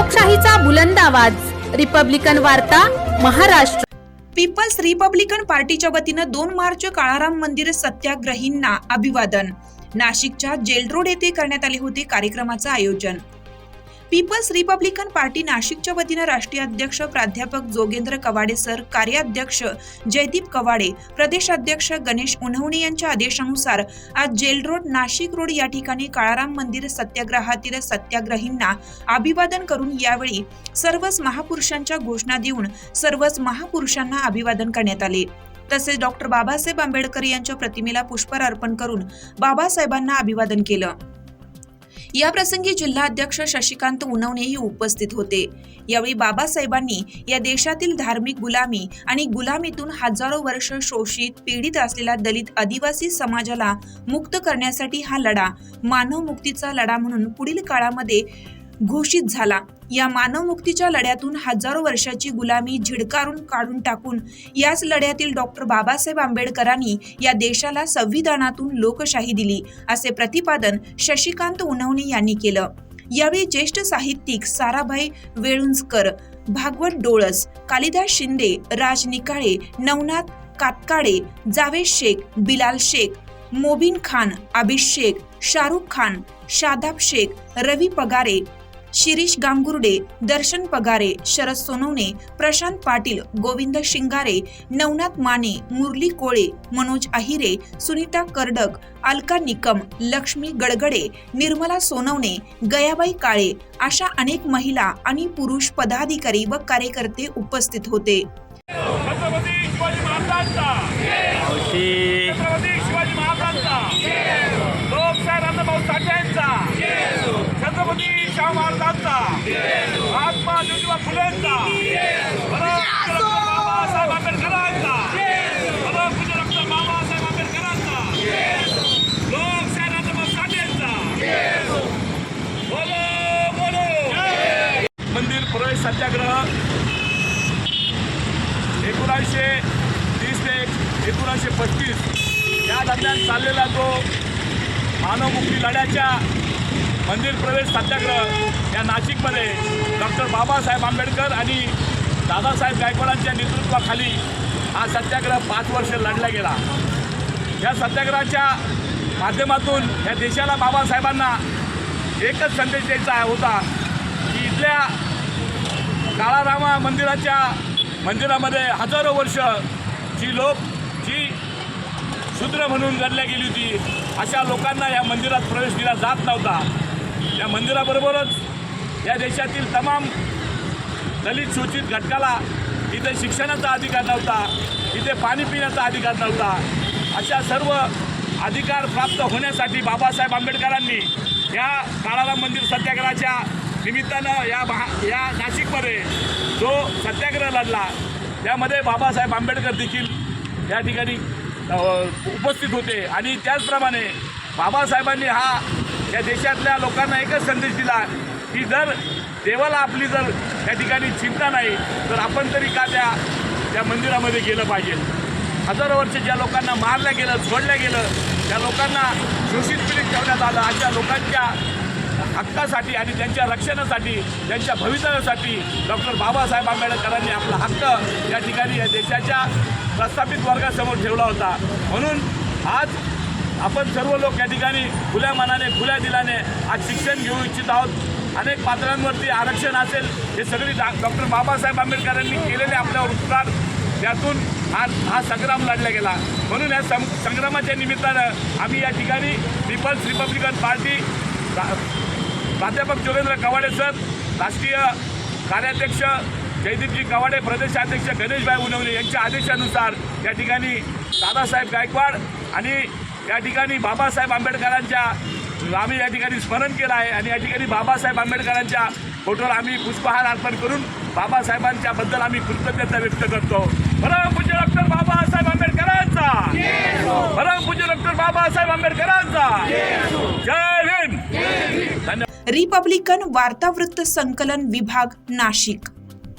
लोकशाहीचा बुलंद आवाज, रिपब्लिकन वार्ता, महाराष्ट्र। पीपल्स रिपब्लिकन पार्टीच्या वतीनं 2 मार्च काळाराम मंदिर सत्याग्रहींना अभिवादन। नाशिकच्या जेल रोड येथे करण्यात आले होते कार्यक्रमाचं आयोजन। पीपल्स रिपब्लिकन पार्टी नाशिकच्या वतीनं राष्ट्रीय अध्यक्ष प्राध्यापक जोगेंद्र कवाडे सर, कार्याध्यक्ष जयदीप कवाडे, प्रदेशाध्यक्ष गणेश उन्हवणे यांच्या आदेशानुसार आज जेल रोड, नाशिक रोड या ठिकाणी काळाराम मंदिर सत्याग्रहातील सत्याग्रहींना अभिवादन करून यावेळी सर्वच महापुरुषांच्या घोषणा देऊन सर्वच महापुरुषांना अभिवादन करण्यात आले। तसेच डॉक्टर बाबासाहेब आंबेडकर यांच्या प्रतिमेला पुष्पहार अर्पण करून बाबासाहेबांना अभिवादन केलं। या प्रसंगी जिल्हाध्यक्ष शशिकांत उन्हवणेही उपस्थित होते। यावेळी बाबासाहेबांनी या देशातील धार्मिक गुलामी आणि गुलामीतून हजारो वर्ष शोषित पीडित असलेल्या दलित आदिवासी समाजाला मुक्त करण्यासाठी हा लढा मानव मुक्तीचा लढा म्हणून पुढील काळामध्ये घोषित झाला। या मानव मुक्तीच्या लढ्यातून हजारो वर्षाची गुलामी झिडकारून काढून टाकून याच लढ्यातील डॉक्टर बाबासाहेब आंबेडकरांनी या देशाला संविधानातून लोकशाही दिली, असे प्रतिपादन शशिकांत उन्हवणे यांनी केलं। यावेळी ज्येष्ठ साहित्यिक साराभाई वेळुंजकर, भागवत डोळस, कालिदास शिंदे, राज निकाळे, नवनाथ कातकाडे, जावेद शेख, बिलाल शेख, मोबिन खान, अभिषेक, शाहरुख खान, शादाब शेख, रवी पगारे, शिरीष गांगुर्डे, दर्शन पगारे, शरद सोनवणे, प्रशांत पाटील, गोविंद शिंगारे, नवनाथ माने, मुरली कोळे, मनोज अहिरे, सुनीता कर्डक, अलका निकम, लक्ष्मी गडगडे, निर्मला सोनवणे, गयाबाई काळे अशा अनेक महिला आणि पुरुष पदाधिकारी व कार्यकर्ते उपस्थित होते। महात्मा ज्योतिबा फुलेंचा, बाबासाहेब आंबेडकरांचा, डॉक्टर बाबासाहेब आंबेडकरांचा, लोकशाहीराम साठेंचा, बोलो बोलो। मंदिर प्रवेश सत्याग्रह 1930 ते 1935 या दरम्यान चाललेला जो मानवमुक्ती लढ्याच्या मंदिर प्रवेश सत्याग्रह या नाशिकमध्ये डॉक्टर बाबासाहेब आंबेडकर आणि दादासाहेब गायकवाडांच्या नेतृत्वाखाली हा सत्याग्रह 5 वर्ष लढला गेला। या सत्याग्रहाच्या माध्यमातून या देशाला बाबासाहेबांना एकच संदेश द्यायचा होता की इथल्या काळारामा मंदिरामध्ये हजारो वर्ष जी शूद्र म्हणून गणल्या गेली होती, अशा लोकांना या मंदिरात प्रवेश दिला जात नव्हता। या मंदिराबरोबरच या देशातील तमाम दलित शोषित घटकाला इथे शिक्षणाचा अधिकार नव्हता, इथे पाणी पिण्याचा अधिकार नव्हता। अशा सर्व अधिकार प्राप्त होण्यासाठी बाबासाहेब आंबेडकरांनी या काळाराम मंदिर सत्याग्रहाच्या निमित्तानं या नाशिकमध्ये जो सत्याग्रह लढला त्यामध्ये बाबासाहेब आंबेडकर देखील या ठिकाणी उपस्थित होते। आणि त्याचप्रमाणे बाबासाहेबांनी या देशातल्या लोकांना एकच संदेश दिला की जर देवाला आपली जर त्या ठिकाणी चिंता नाही तर आपण तरी का त्या मंदिरामध्ये गेलं पाहिजे। हजारो वर्ष ज्या लोकांना मारलं गेलं, सोडलं गेलं, त्या लोकांना शोषित पीडित ठेवण्यात आलं, अशा लोकांच्या हक्कासाठी आणि त्यांच्या रक्षणासाठी, त्यांच्या भवितव्यासाठी डॉक्टर बाबासाहेब आंबेडकरांनी आपला हक्क या ठिकाणी या देशाच्या प्रस्थापित वर्गासमोर ठेवला होता। म्हणून आज आपण सर्व लोक या ठिकाणी खुल्या मनाने, खुल्या दिलाने आज शिक्षण घेऊ इच्छित आहोत। अनेक पातळ्यांवरती आरक्षण असेल, हे सगळी डॉक्टर बाबासाहेब आंबेडकरांनी केलेले आपल्यावर उपकार, त्यातून हा संग्राम लढला गेला। म्हणून या संग्रामाच्या निमित्तानं आम्ही या ठिकाणी पीपल्स रिपब्लिकन पार्टी प्राध्यापक जोगेंद्र कवाडे सर, राष्ट्रीय कार्याध्यक्ष जयदीपजी कवाडे, प्रदेशाध्यक्ष गणेशभाई उन्हवणे यांच्या आदेशानुसार या ठिकाणी दादासाहेब गायकवाड आणि या ठिकाणी बाबासाहेब आंबेडकरांच्या आम्ही या ठिकाणी स्मरण केलं आहे। आणि या ठिकाणी बाबासाहेब आंबेडकरांच्या फोटोला आम्ही पुष्पहार अर्पण करून बाबासाहेबांच्या बद्दल आम्ही कृतज्ञता व्यक्त करतो। परमपूज्य डॉक्टर बाबासाहेब आंबेडकरांचा, परमपूज्य डॉक्टर बाबासाहेब आंबेडकरांचा जय हिंद। धन्यवाद। रिपब्लिकन वार्तावृत्त संकलन विभाग, नाशिक।